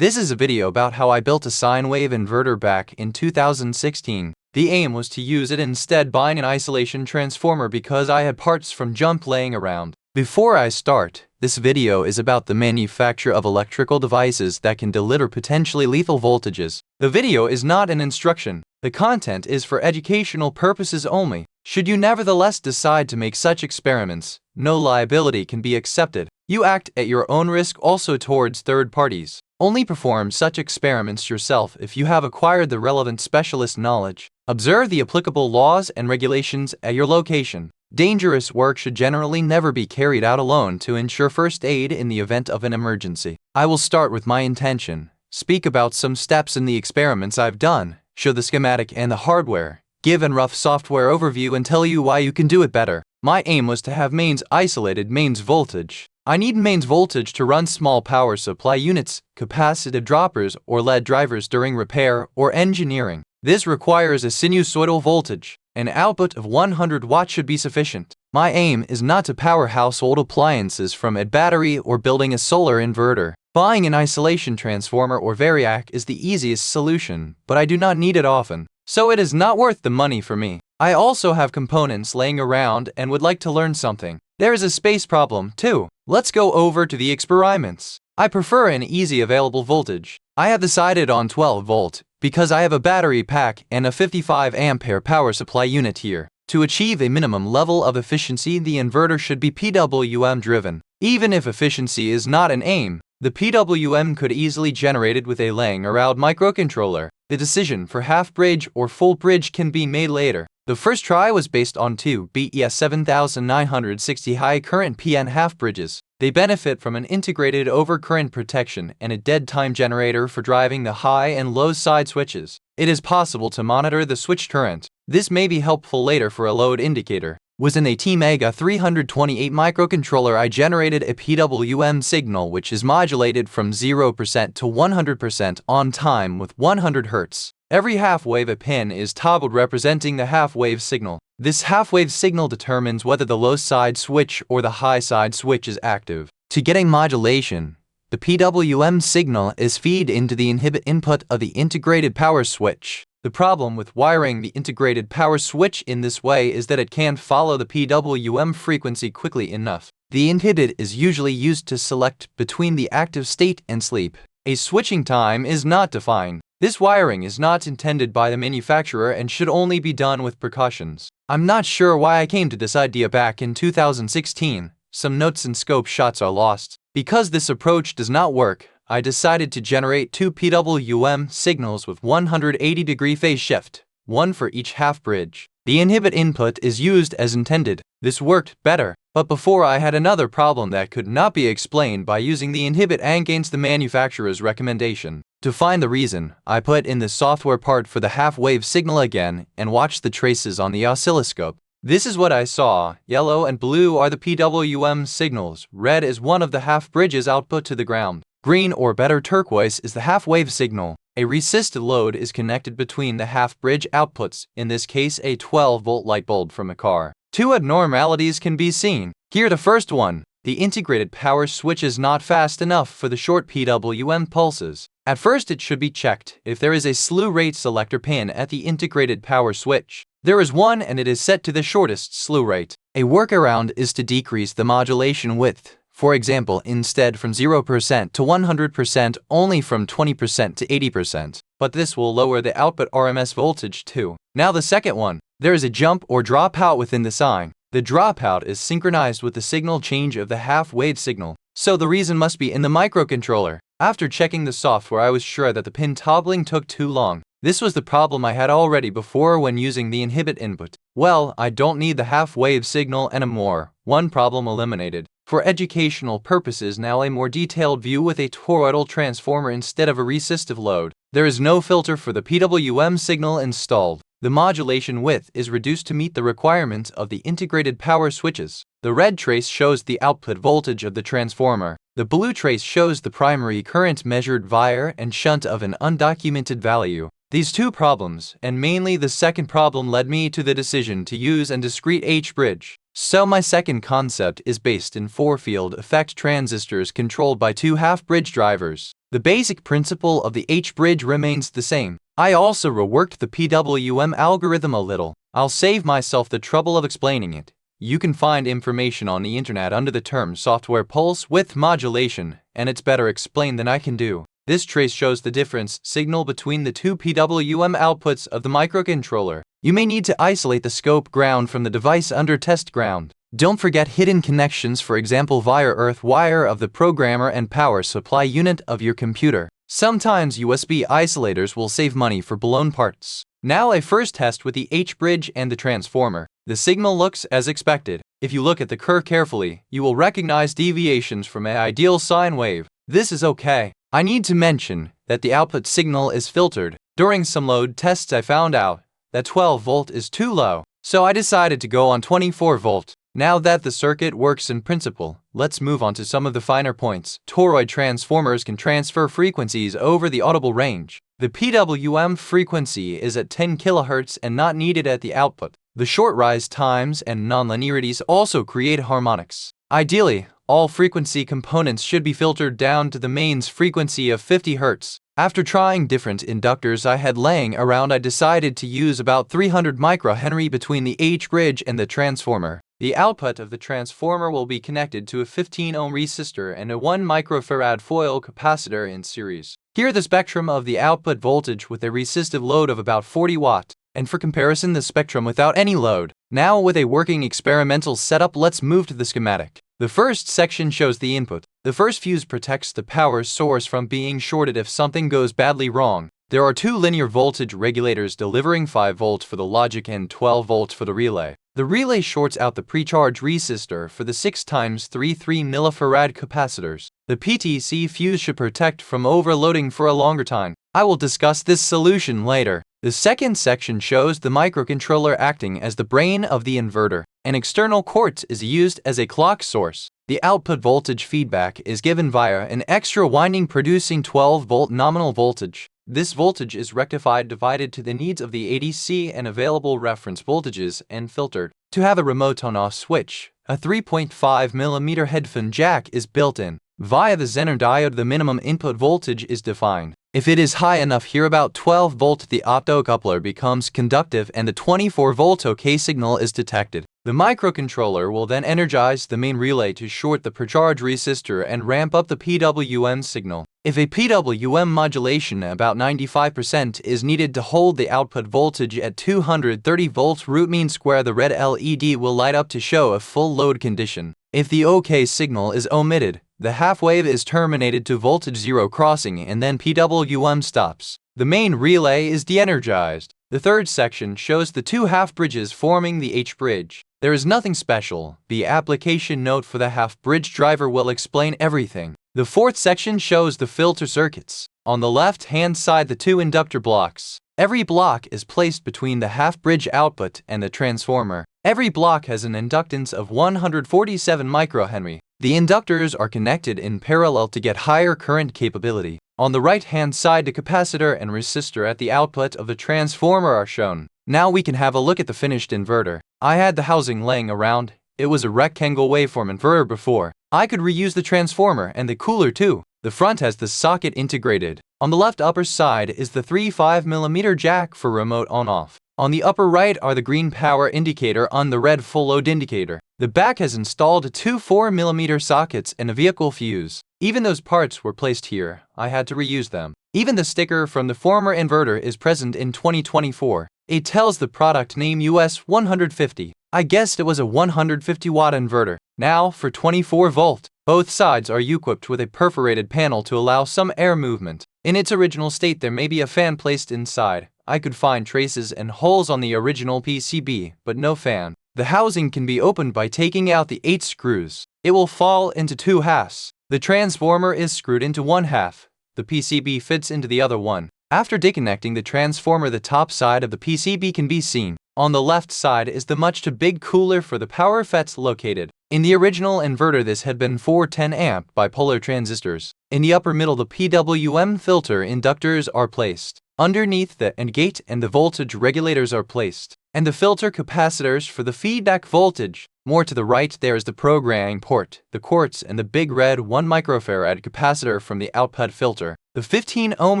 This is a video about how I built a sine wave inverter back in 2016. The aim was to use it instead buying an isolation transformer because I had parts from junk laying around. Before I start, this video is about the manufacture of electrical devices that can deliver potentially lethal voltages. The video is not an instruction. The content is for educational purposes only. Should you nevertheless decide to make such experiments, no liability can be accepted. You act at your own risk also towards third parties. Only perform such experiments yourself if you have acquired the relevant specialist knowledge. Observe the applicable laws and regulations at your location. Dangerous work should generally never be carried out alone to ensure first aid in the event of an emergency. I will start with my intention, speak about some steps in the experiments I've done, show the schematic and the hardware, give a rough software overview and tell you why you can do it better. My aim was to have mains isolated mains voltage. I need mains voltage to run small power supply units, capacitive droppers, or LED drivers during repair or engineering. This requires a sinusoidal voltage. An output of 100 watts should be sufficient. My aim is not to power household appliances from a battery or building a solar inverter. Buying an isolation transformer or variac is the easiest solution, but I do not need it often, so it is not worth the money for me. I also have components laying around and would like to learn something. There is a space problem, too. Let's go over to the experiments. I prefer an easy available voltage. I have decided on 12 volt because I have a battery pack and a 55 ampere power supply unit here. To achieve a minimum level of efficiency, the inverter should be PWM driven. Even if efficiency is not an aim, the PWM could easily generated with a laying around microcontroller. The decision for half bridge or full bridge can be made later. The first try was based on two BES 7960 high current PN half bridges. They benefit from an integrated overcurrent protection and a dead time generator for driving the high and low side switches. It is possible to monitor the switch current. This may be helpful later for a load indicator. Within a T-Mega 328 microcontroller, I generated a PWM signal which is modulated from 0% to 100% on time with 100 Hz. Every half-wave a pin is toggled representing the half-wave signal. This half-wave signal determines whether the low side switch or the high side switch is active. To get a modulation, the PWM signal is fed into the inhibit input of the integrated power switch. The problem with wiring the integrated power switch in this way is that it can't follow the PWM frequency quickly enough. The inhibit is usually used to select between the active state and sleep. A switching time is not defined. This wiring is not intended by the manufacturer and should only be done with precautions. I'm not sure why I came to this idea back in 2016. Some notes and scope shots are lost. Because this approach does not work, I decided to generate two PWM signals with 180-degree phase shift, one for each half bridge. The inhibit input is used as intended. This worked better, but before I had another problem that could not be explained by using the inhibit against the manufacturer's recommendation. To find the reason, I put in the software part for the half-wave signal again and watched the traces on the oscilloscope. This is what I saw. Yellow and blue are the PWM signals. Red is one of the half bridges output to the ground. Green or better turquoise is the half-wave signal. A resisted load is connected between the half-bridge outputs, in this case a 12-volt light bulb from a car. Two abnormalities can be seen. Here the first one. The integrated power switch is not fast enough for the short PWM pulses. At first it should be checked if there is a slew rate selector pin at the integrated power switch. There is one and it is set to the shortest slew rate. A workaround is to decrease the modulation width. For example, instead from 0% to 100%, only from 20% to 80%. But this will lower the output RMS voltage too. Now the second one. There is a jump or dropout within the sine. The dropout is synchronized with the signal change of the half-wave signal, so the reason must be in the microcontroller. After checking the software, I was sure that the pin toggling took too long. This was the problem I had already before when using the inhibit input. Well, I don't need the half-wave signal anymore. One problem eliminated. For educational purposes, now a more detailed view with a toroidal transformer instead of a resistive load. There is no filter for the PWM signal installed. The modulation width is reduced to meet the requirements of the integrated power switches. The red trace shows the output voltage of the transformer. The blue trace shows the primary current measured via and shunt of an undocumented value. These two problems, and mainly the second problem, led me to the decision to use a discrete H-bridge. So my second concept is based in 4-field effect transistors controlled by two half-bridge drivers. The basic principle of the H-bridge remains the same. I also reworked the PWM algorithm a little. I'll save myself the trouble of explaining it. You can find information on the internet under the term software pulse width modulation, and it's better explained than I can do. This trace shows the difference signal between the two PWM outputs of the microcontroller. You may need to isolate the scope ground from the device under test ground. Don't forget hidden connections, for example via earth wire of the programmer and power supply unit of your computer. Sometimes USB isolators will save money for blown parts. Now a first test with the H-bridge and the transformer. The signal looks as expected. If you look at the curve carefully, you will recognize deviations from an ideal sine wave. This is okay. I need to mention that the output signal is filtered. During some load tests I found out that 12 volt is too low, so I decided to go on 24 volt. Now that the circuit works in principle, let's move on to some of the finer points. Toroid transformers can transfer frequencies over the audible range. The PWM frequency is at 10 kHz and not needed at the output. The short rise times and nonlinearities also create harmonics. Ideally, all frequency components should be filtered down to the mains frequency of 50 Hz. After trying different inductors I had laying around, I decided to use about 300 microhenry between the H-bridge and the transformer. The output of the transformer will be connected to a 15 ohm resistor and a 1 microfarad foil capacitor in series. Here the spectrum of the output voltage with a resistive load of about 40 watt, and for comparison the spectrum without any load. Now with a working experimental setup, let's move to the schematic. The first section shows the input. The first fuse protects the power source from being shorted if something goes badly wrong. There are two linear voltage regulators delivering 5 volts for the logic and 12 volts for the relay. The relay shorts out the precharge resistor for the 6 times 3 millifarad capacitors. The PTC fuse should protect from overloading for a longer time. I will discuss this solution later. The second section shows the microcontroller acting as the brain of the inverter. An external quartz is used as a clock source. The output voltage feedback is given via an extra winding producing 12 volt nominal voltage. This voltage is rectified divided to the needs of the ADC and available reference voltages and filtered. To have a remote on-off switch, a 3.5mm headphone jack is built in. Via the Zener diode the minimum input voltage is defined. If it is high enough here about 12 volt, the optocoupler becomes conductive and the 24 volt OK signal is detected. The microcontroller will then energize the main relay to short the precharge resistor and ramp up the PWM signal. If a PWM modulation about 95% is needed to hold the output voltage at 230 volts root mean square, the red LED will light up to show a full load condition. If the OK signal is omitted, the half wave is terminated to voltage 0 crossing and then PWM stops. The main relay is de-energized. The third section shows the two half bridges forming the H-bridge. There is nothing special. The application note for the half bridge driver will explain everything. The fourth section shows the filter circuits. On the left-hand side, the two inductor blocks. Every block is placed between the half bridge output and the transformer. Every block has an inductance of 147 microhenry. The inductors are connected in parallel to get higher current capability. On the right-hand side, the capacitor and resistor at the output of the transformer are shown. Now we can have a look at the finished inverter. I had the housing laying around. It was a rectangle waveform inverter before. I could reuse the transformer and the cooler too. The front has the socket integrated. On the left upper side is the 3.5mm jack for remote on-off. On the upper right are the green power indicator on the red full load indicator. The back has installed two 4mm sockets and a vehicle fuse. Even those parts were placed here. I had to reuse them. Even the sticker from the former inverter is present in 2024. It tells the product name US 150. I guessed it was a 150 watt inverter. Now for 24 volt. Both sides are equipped with a perforated panel to allow some air movement. In its original state there may be a fan placed inside. I could find traces and holes on the original PCB, but no fan. The housing can be opened by taking out the 8 screws. It will fall into 2 halves. The transformer is screwed into one half. The PCB fits into the other one. After disconnecting the transformer, the top side of the PCB can be seen. On the left side is the much too big cooler for the power FETs located. In the original inverter this had been 410 amp bipolar transistors. In the upper middle the PWM filter inductors are placed. Underneath the AND gate and the voltage regulators are placed. And the filter capacitors for the feedback voltage. More to the right there is the programming port, the quartz, and the big red 1 microfarad capacitor from the output filter. The 15 ohm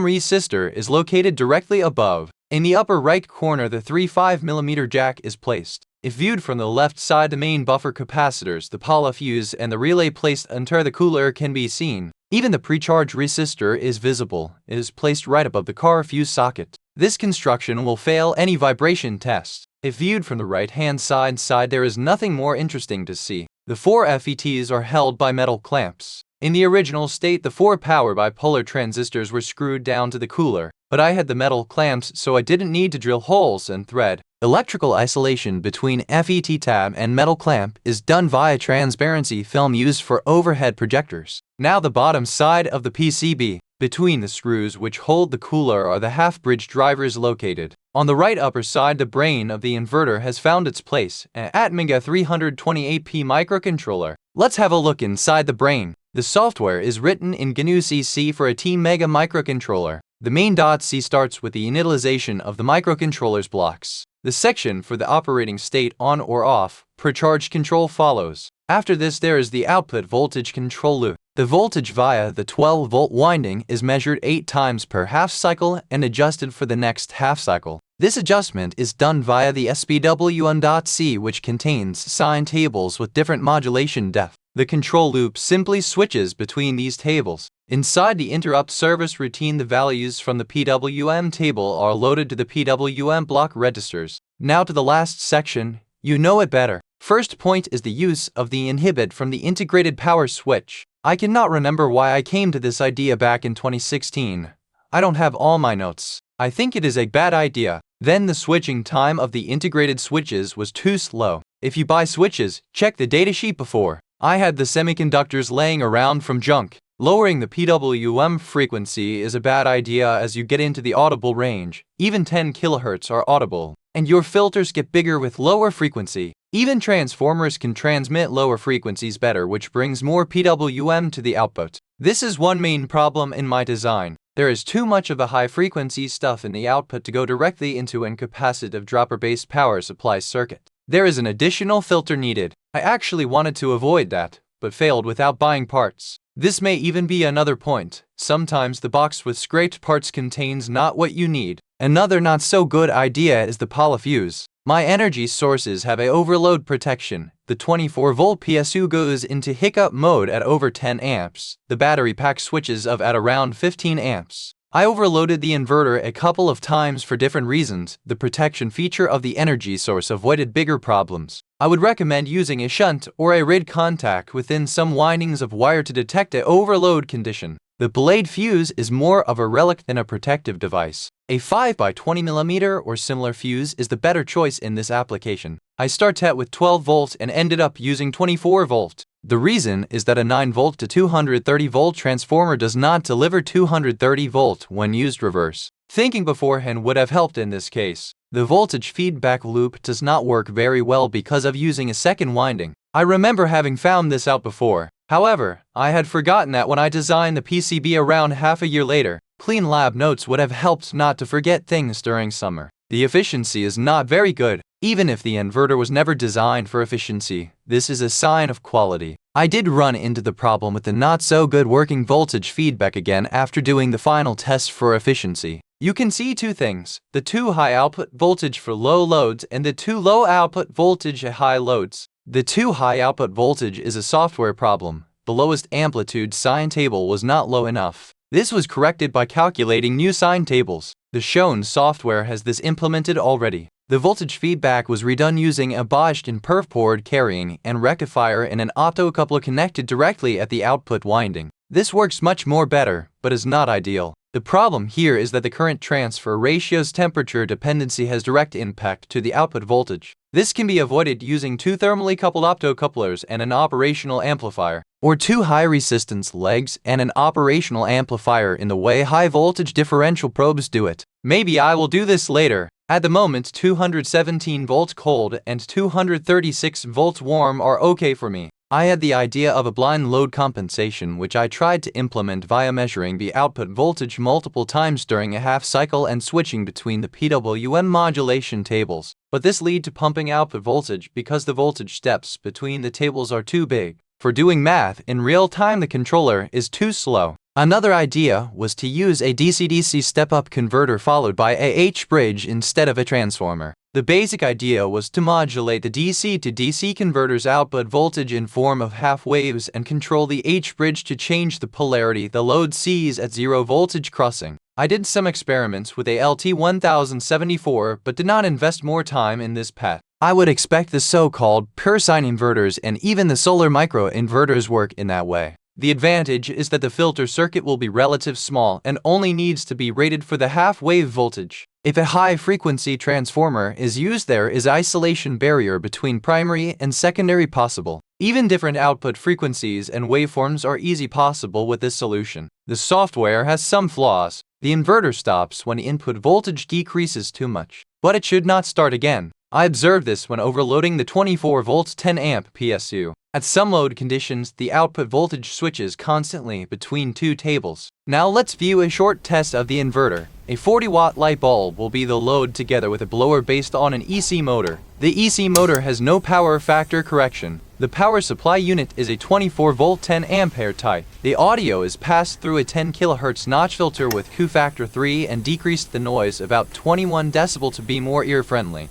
resistor is located directly above. In the upper right corner the 3.5mm jack is placed. If viewed from the left side, the main buffer capacitors, the poly fuse, and the relay placed under the cooler can be seen. Even the precharge resistor is visible. It is placed right above the car fuse socket. This construction will fail any vibration test. If viewed from the right-hand side there is nothing more interesting to see. The 4 FETs are held by metal clamps. In the original state, the 4 power bipolar transistors were screwed down to the cooler, but I had the metal clamps so I didn't need to drill holes and thread. Electrical isolation between FET tab and metal clamp is done via transparency film used for overhead projectors. Now the bottom side of the PCB. Between the screws which hold the cooler are the half-bridge drivers located. On the right upper side, the brain of the inverter has found its place, an Atmega 328P microcontroller. Let's have a look inside the brain. The software is written in GNU-C for a T-Mega microcontroller. The main.c starts with the initialization of the microcontroller's blocks. The section for the operating state on or off per charge control follows. After this there is the output voltage control loop. The voltage via the 12-volt winding is measured 8 times per half cycle and adjusted for the next half cycle. This adjustment is done via the SPWM.C, which contains sine tables with different modulation depth. The control loop simply switches between these tables. Inside the interrupt service routine, the values from the PWM table are loaded to the PWM block registers. Now to the last section, you know it better. First point is the use of the inhibit from the integrated power switch. I cannot remember why I came to this idea back in 2016. I don't have all my notes. I think it is a bad idea. Then the switching time of the integrated switches was too slow. If you buy switches, check the datasheet before. I had the semiconductors laying around from junk. Lowering the PWM frequency is a bad idea as you get into the audible range. Even 10 kHz are audible. And your filters get bigger with lower frequency. Even transformers can transmit lower frequencies better, which brings more PWM to the output. This is one main problem in my design. There is too much of the high-frequency stuff in the output to go directly into an capacitive dropper-based power supply circuit. There is an additional filter needed. I actually wanted to avoid that, but failed without buying parts. This may even be another point. Sometimes the box with scraped parts contains not what you need. Another not so good idea is the poly fuse. My energy sources have a overload protection. The 24-volt PSU goes into hiccup mode at over 10 amps. The battery pack switches off at around 15 amps. I overloaded the inverter a couple of times for different reasons. The protection feature of the energy source avoided bigger problems. I would recommend using a shunt or a RID contact within some windings of wire to detect an overload condition. The blade fuse is more of a relic than a protective device. A 5x20mm or similar fuse is the better choice in this application. I started with 12 volt and ended up using 24 volt. The reason is that a 9 volt to 230 volt transformer does not deliver 230 volt when used reverse. Thinking beforehand would have helped in this case. The voltage feedback loop does not work very well because of using a second winding. I remember having found this out before. However, I had forgotten that when I designed the PCB around half a year later. Clean lab notes would have helped not to forget things during summer. The efficiency is not very good. Even if the inverter was never designed for efficiency, this is a sign of quality. I did run into the problem with the not so good working voltage feedback again after doing the final test for efficiency. You can see two things, the too high output voltage for low loads and the too low output voltage at high loads. The too high output voltage is a software problem. The lowest amplitude sine table was not low enough. This was corrected by calculating new sine tables. The shown software has this implemented already. The voltage feedback was redone using a Bosch and perf board carrying and rectifier and an optocoupler connected directly at the output winding. This works much more better, but is not ideal. The problem here is that the current transfer ratio's temperature dependency has direct impact to the output voltage. This can be avoided using two thermally coupled optocouplers and an operational amplifier, or two high resistance legs and an operational amplifier in the way high voltage differential probes do it. Maybe I will do this later. At the moment 217 volts cold and 236 volts warm are okay for me. I had the idea of a blind load compensation, which I tried to implement via measuring the output voltage multiple times during a half cycle and switching between the PWM modulation tables. But this led to pumping output voltage because the voltage steps between the tables are too big. For doing math in real time, the controller is too slow. Another idea was to use a DC-DC step-up converter followed by a H-bridge instead of a transformer. The basic idea was to modulate the DC to DC converter's output voltage in form of half waves and control the H-bridge to change the polarity the load sees at zero voltage crossing. I did some experiments with a LT1074 but did not invest more time in this path. I would expect the so-called pure sine inverters and even the solar micro inverters work in that way. The advantage is that the filter circuit will be relatively small and only needs to be rated for the half-wave voltage. If a high-frequency transformer is used, there is isolation barrier between primary and secondary possible. Even different output frequencies and waveforms are easy possible with this solution. The software has some flaws. The inverter stops when input voltage decreases too much, but it should not start again. I observed this when overloading the 24-volt 10-amp PSU. At some load conditions, the output voltage switches constantly between two tables. Now let's view a short test of the inverter. A 40-watt light bulb will be the load together with a blower based on an EC motor. The EC motor has no power factor correction. The power supply unit is a 24-volt 10-ampere type. The audio is passed through a 10 kHz notch filter with Q factor 3 and decreased the noise about 21 decibel to be more ear-friendly.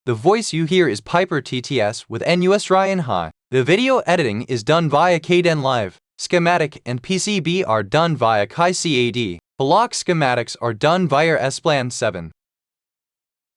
The voice you hear is Piper TTS with NUS Ryan High. The video editing is done via Kdenlive. Schematic and PCB are done via Kai CAD. Block schematics are done via S-Plan 7.